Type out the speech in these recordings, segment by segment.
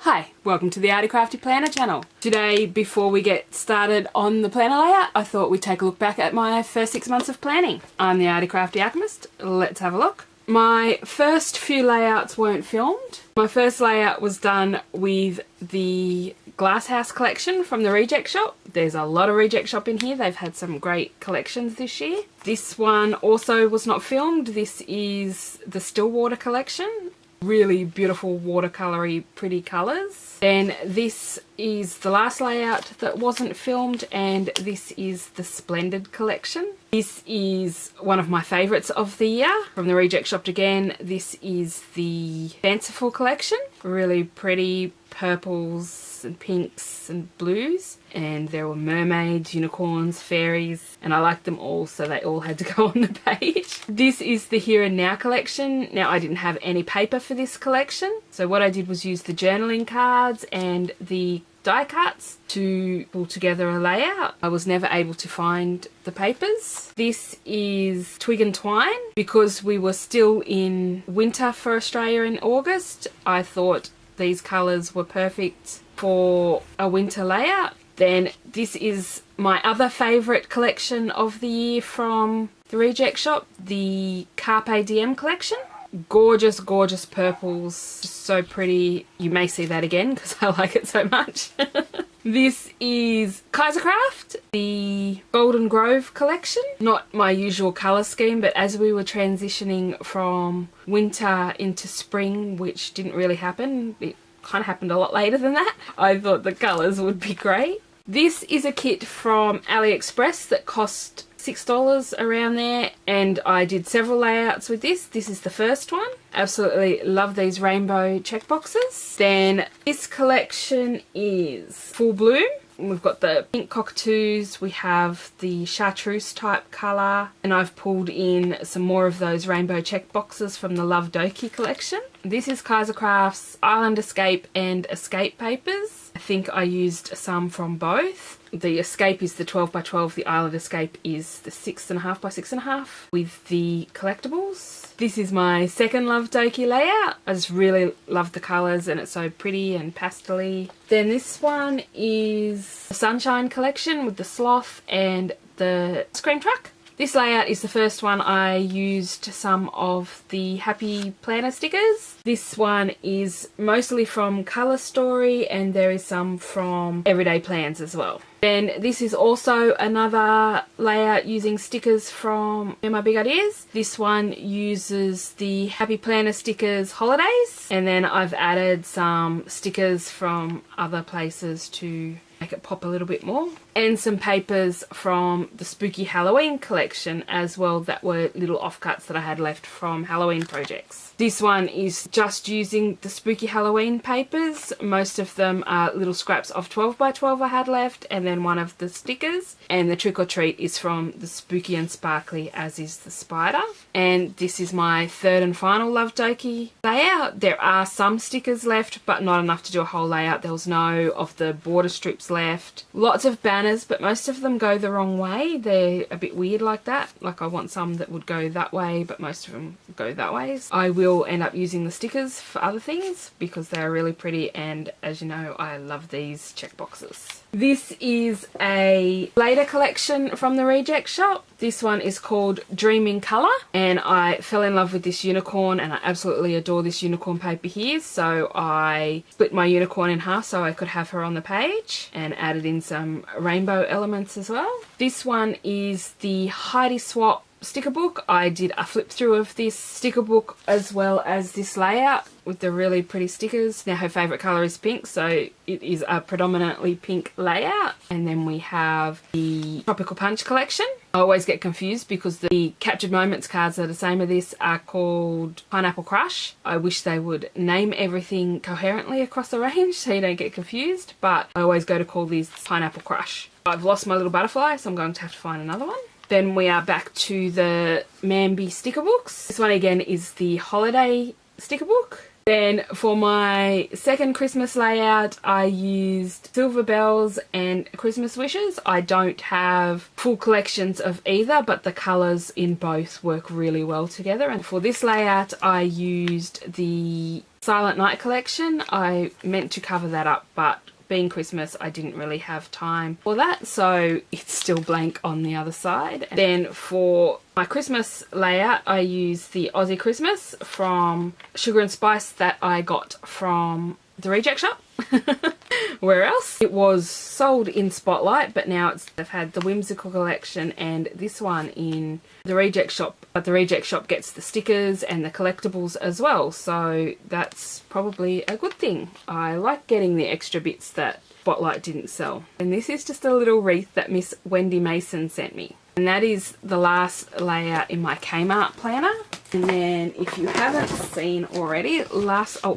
Hi, welcome to the Arty Crafty Planner channel. Today, before we get started on the planner layout, I thought we'd take a look back at my first 6 months of planning. I'm the Arty Crafty Alchemist. Let's have a look. My first few layouts weren't filmed. My first layout was done with the Glasshouse collection from the Reject Shop. There's a lot of Reject Shop in here. They've had some great collections this year. This one also was not filmed. This is the Stillwater collection. Really beautiful watercolory pretty colours. Then this is the last layout that wasn't filmed, and this is the Splendid collection. This is one of my favourites of the year from the Reject Shop again. This is the Fanciful collection. Really pretty purples and pinks and blues, and there were mermaids, unicorns, fairies, and I liked them all, so they all had to go on the page. This is the Here and Now collection. Now, I didn't have any paper for this collection, so what I did was use the journaling cards and the die cuts to pull together a layout. I was never able to find the papers. This is Twig and Twine. Because we were still in winter for Australia in August, I thought these colours were perfect for a winter layout. Then this is my other favourite collection of the year from the Reject Shop, the Carpe Diem collection. Gorgeous, gorgeous purples, just so pretty. You may see that again because I like it so much. This is Kaisercraft, the Golden Grove collection. Not my usual colour scheme, but as we were transitioning from winter into spring, which didn't really happen, it kind of happened a lot later than that, I thought the colours would be great. This is a kit from AliExpress that cost $6 around there, and I did several layouts with this. This is the first one. Absolutely love these rainbow checkboxes. Then this collection is Full Bloom. We've got the pink cockatoos, we have the chartreuse type colour, and I've pulled in some more of those rainbow checkboxes from the Love Doki collection. This is Kaisercraft's Island Escape and Escape papers. I think I used some from both. The Escape is the 12 by 12, the Island Escape is the 6.5 by 6.5 with the collectibles. This is my second Love Doki layout. I just really love the colours and it's so pretty and pastel-y. Then this one is the Sunshine collection with the sloth and the scream truck. This layout is the first one I used some of the Happy Planner stickers. This one is mostly from Colour Story and there is some from Everyday Plans as well. Then this is also another layout using stickers from My Big Ideas. This one uses the Happy Planner stickers Holidays, and then I've added some stickers from other places to make it pop a little bit more, and some papers from the Spooky Halloween collection as well that were little offcuts that I had left from Halloween projects. This one is just using the Spooky Halloween papers. Most of them are little scraps of 12 by 12 I had left, and then one of the stickers, and the Trick or Treat is from the Spooky and Sparkly, as is the spider. And this is my third and final Love Doki layout. There are some stickers left, but not enough to do a whole layout. There was no of the border strips left. Lots of banners, but most of them go the wrong way. They're a bit weird like that. Like I want some that would go that way, but most of them go that way. I will end up using the stickers for other things because they are really pretty, and as you know, I love these checkboxes. This is a later collection from the Reject Shop. This one is called Dream in Colour, and I fell in love with this unicorn and I absolutely adore this unicorn paper here, so I split my unicorn in half so I could have her on the page and added in some rainbow elements as well. This one is the Heidi Swap sticker book. I did a flip through of this sticker book as well as this layout with the really pretty stickers. Now her favourite colour is pink, so it is a predominantly pink layout. And then we have the Tropical Punch collection. I always get confused because the Captured Moments cards that are the same as this are called Pineapple Crush. I wish they would name everything coherently across the range so you don't get confused, but I always go to call these Pineapple Crush. I've lost my little butterfly, so I'm going to have to find another one. Then we are back to the Mambi sticker books. This one again is the Holiday sticker book. Then for my second Christmas layout, I used silver bells and Christmas wishes. I don't have full collections of either, but the colours in both work really well together. And for this layout, I used the Silent Night collection. I meant to cover that up, but being Christmas, I didn't really have time for that, so it's still blank on the other side. Then for my Christmas layout, I used the Aussie Christmas from Sugar and Spice that I got from the Reject Shop. Where else? It was sold in Spotlight, but now they've had the Whimsical collection and this one in the Reject Shop. But the Reject Shop gets the stickers and the collectibles as well, so that's probably a good thing. I like getting the extra bits that Spotlight didn't sell. And this is just a little wreath that Miss Wendy Mason sent me. And that is the last layout in my Kmart planner. And then if you haven't seen already,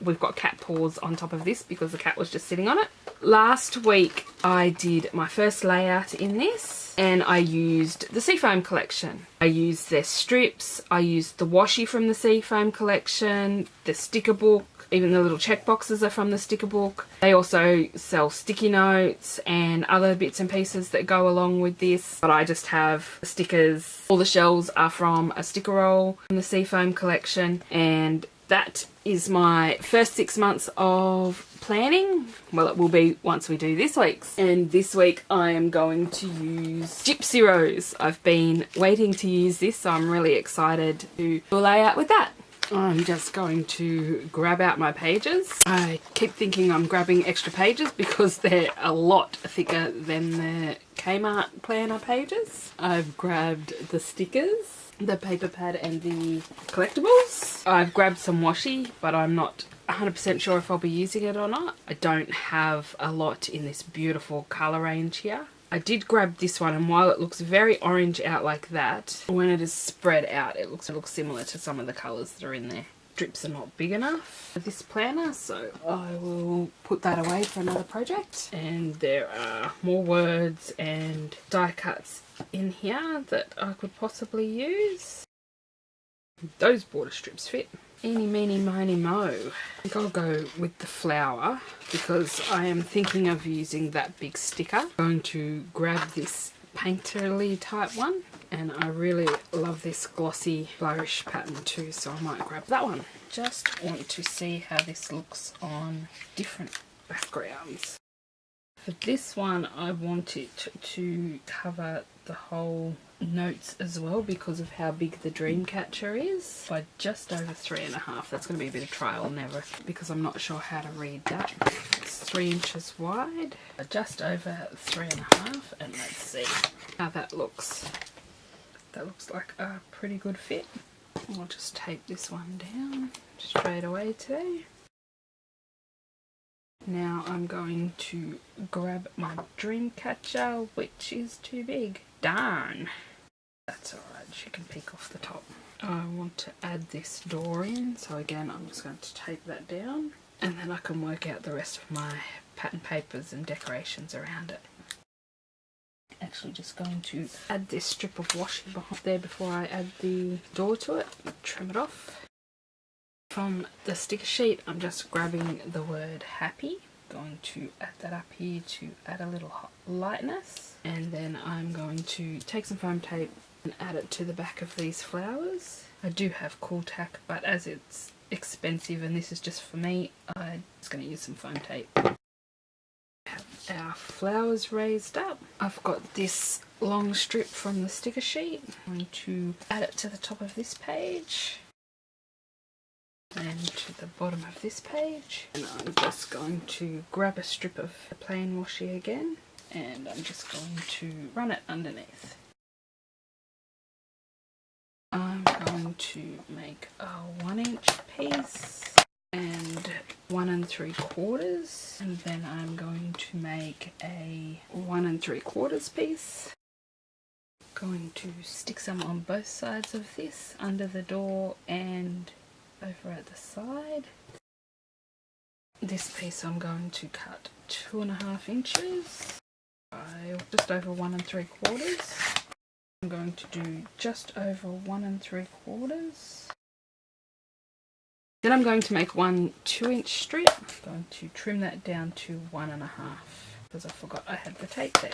we've got cat paws on top of this because the cat was just sitting on it. Last week I did my first layout in this and I used the Seafoam collection. I used their strips, I used the washi from the Seafoam collection, the sticker book, even the little check boxes are from the sticker book. They also sell sticky notes and other bits and pieces that go along with this. But I just have the stickers. All the shells are from a sticker roll from the Seafoam collection. And that is my first 6 months of planning. Well, it will be once we do this week's. And this week I am going to use Gypsy Rose. I've been waiting to use this, so I'm really excited to do a layout with that. I'm just going to grab out my pages. I keep thinking I'm grabbing extra pages because they're a lot thicker than the Kmart planner pages. I've grabbed the stickers, the paper pad and the collectibles. I've grabbed some washi, but I'm not 100% sure if I'll be using it or not. I don't have a lot in this beautiful colour range here. I did grab this one, and while it looks very orange out like that, when it is spread out it looks similar to some of the colours that are in there. Strips are not big enough for this planner, so I will put that away for another project. And there are more words and die cuts in here that I could possibly use. Those border strips fit. Eeny, meeny, miny, mo. I think I'll go with the flower because I am thinking of using that big sticker. I'm going to grab this painterly type one, and I really love this glossy flourish pattern too, so I might grab that one. Just want to see how this looks on different backgrounds. For this one I want it to cover the whole notes as well because of how big the dream catcher is, by just over 3.5. That's going to be a bit of trial and error because I'm not sure how to read that. It's 3 inches wide, just over 3.5, and let's see how that looks. That looks like a pretty good fit. I'll just tape this one down straight away today. Now I'm going to grab my dream catcher, which is too big. Darn! That's alright, she can peek off the top. I want to add this door in, so again I'm just going to tape that down, and then I can work out the rest of my pattern papers and decorations around it. Actually just going to add this strip of washi behind there before I add the door to it. Trim it off. From the sticker sheet I'm just grabbing the word happy. Going to add that up here to add a little lightness, and then I'm going to take some foam tape and add it to the back of these flowers. I do have Cool Tack, but as it's expensive and this is just for me, I'm just going to use some foam tape. Have our flowers raised up. I've got this long strip from the sticker sheet. I'm going to add it to the top of this page and to the bottom of this page, and I'm just going to grab a strip of the plain washi again, and I'm just going to run it underneath. I'm going to make a 1-inch piece and 1 3/4, and then I'm going to make a 1 3/4 piece. Going to stick some on both sides of this, under the door and over at the side. This piece I'm going to cut 2.5 inches by just over 1 3/4. I'm going to do just over 1 3/4 Then I'm going to make one 2-inch strip. I'm going to trim that down to 1.5 because I forgot I had the tape there.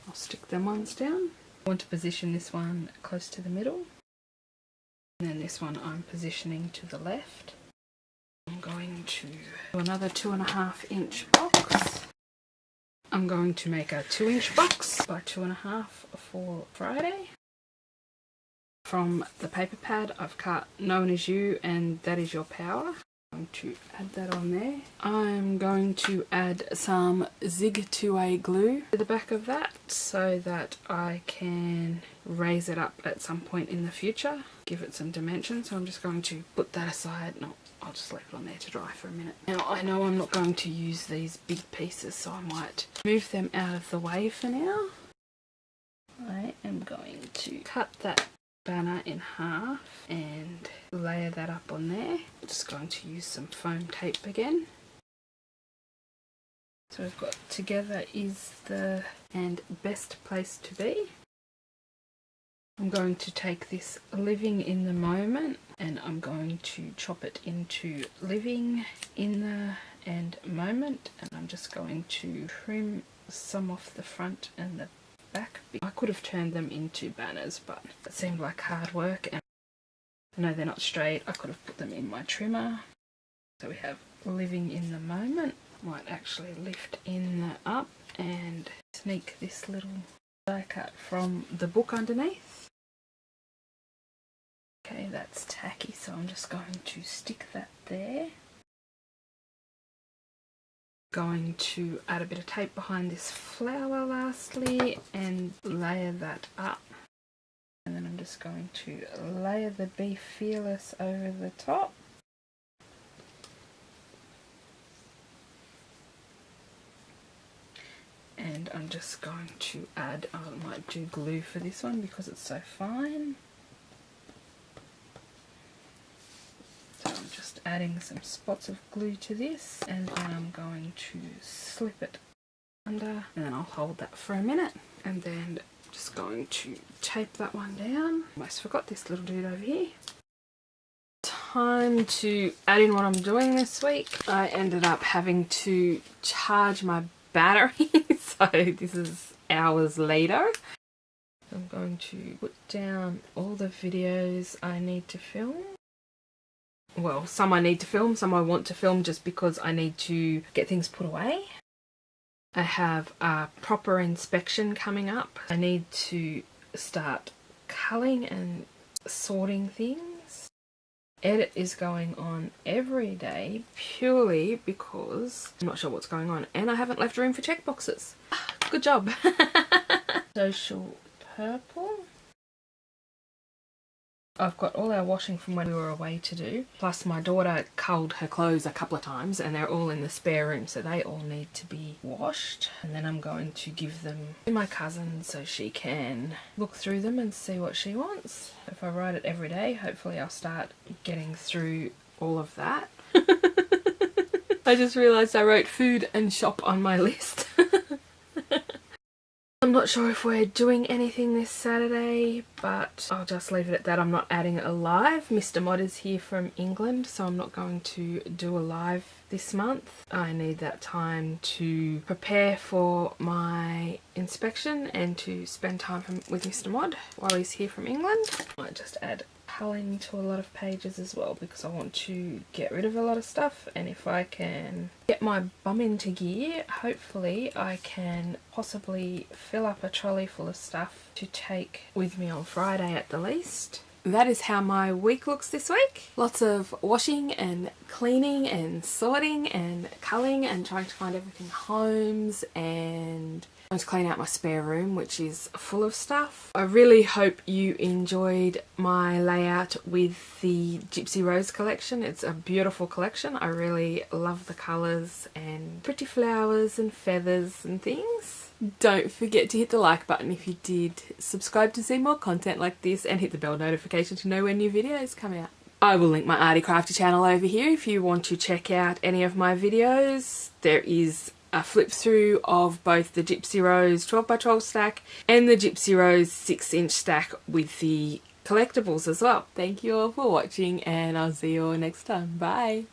I'll stick them ones down. I want to position this one close to the middle. And then this one I'm positioning to the left. I'm going to do another 2.5-inch box. I'm going to make a 2-inch box by 2.5 for Friday. From the paper pad I've cut Known As You and That Is Your Power. I'm going to add that on there. I'm going to add some Zig 2A glue to the back of that so that I can raise it up at some point in the future, give it some dimension. So I'm just going to put that aside. No, I'll just leave it on there to dry for a minute. Now I know I'm not going to use these big pieces, so I might move them out of the way for now. I am going to cut that banner in half and layer that up on there. I'm just going to use some foam tape again. So we've got Together Is the and Best Place to Be. I'm going to take this Living in the Moment and I'm going to chop it into Living in the and Moment, and I'm just going to trim some off the front and the back. I could have turned them into banners, but it seemed like hard work and I know they're not straight. I could have put them in my trimmer. So we have Living in the Moment. Might actually lift in the up and sneak this little die cut from the book underneath. Okay, that's tacky, so I'm just going to stick that there. Going to add a bit of tape behind this flower lastly and layer that up, and then I'm just going to layer the Be Fearless over the top. And I'm just going to add, I might do glue for this one because it's so fine. So I'm just adding some spots of glue to this, and then I'm going to slip it under, and then I'll hold that for a minute, and then just going to tape that one down. Almost forgot this little dude over here. Time to add in what I'm doing this week. I ended up having to charge my battery, so this is hours later. I'm going to put down all the videos I need to film. Well, some I need to film, some I want to film just because I need to get things put away. I have a proper inspection coming up. I need to start culling and sorting things. Edit is going on every day purely because I'm not sure what's going on and I haven't left room for checkboxes. Good job. Social purple. I've got all our washing from when we were away to do, plus my daughter culled her clothes a couple of times and they're all in the spare room, so they all need to be washed, and then I'm going to give them to my cousin so she can look through them and see what she wants. If I write it every day, hopefully I'll start getting through all of that. I just realised I wrote food and shop on my list. I'm not sure if we're doing anything this Saturday, but I'll just leave it at that. I'm not adding a live. Mr. Mod is here from England, so I'm not going to do a live this month. I need that time to prepare for my inspection and to spend time with Mr. Mod while he's here from England. I might just add culling to a lot of pages as well because I want to get rid of a lot of stuff, and if I can get my bum into gear, hopefully I can possibly fill up a trolley full of stuff to take with me on Friday at the least. That is how my week looks this week. Lots of washing and cleaning and sorting and culling and trying to find everything homes, and I'm going to clean out my spare room, which is full of stuff. I really hope you enjoyed my layout with the Gypsy Rose collection. It's a beautiful collection. I really love the colours and pretty flowers and feathers and things. Don't forget to hit the like button if you did, subscribe to see more content like this, and hit the bell notification to know when new videos come out. I will link my Arty Crafty channel over here if you want to check out any of my videos. There is a flip through of both the Gypsy Rose 12x12 stack and the Gypsy Rose 6-inch stack with the collectibles as well. Thank you all for watching, and I'll see you all next time. Bye!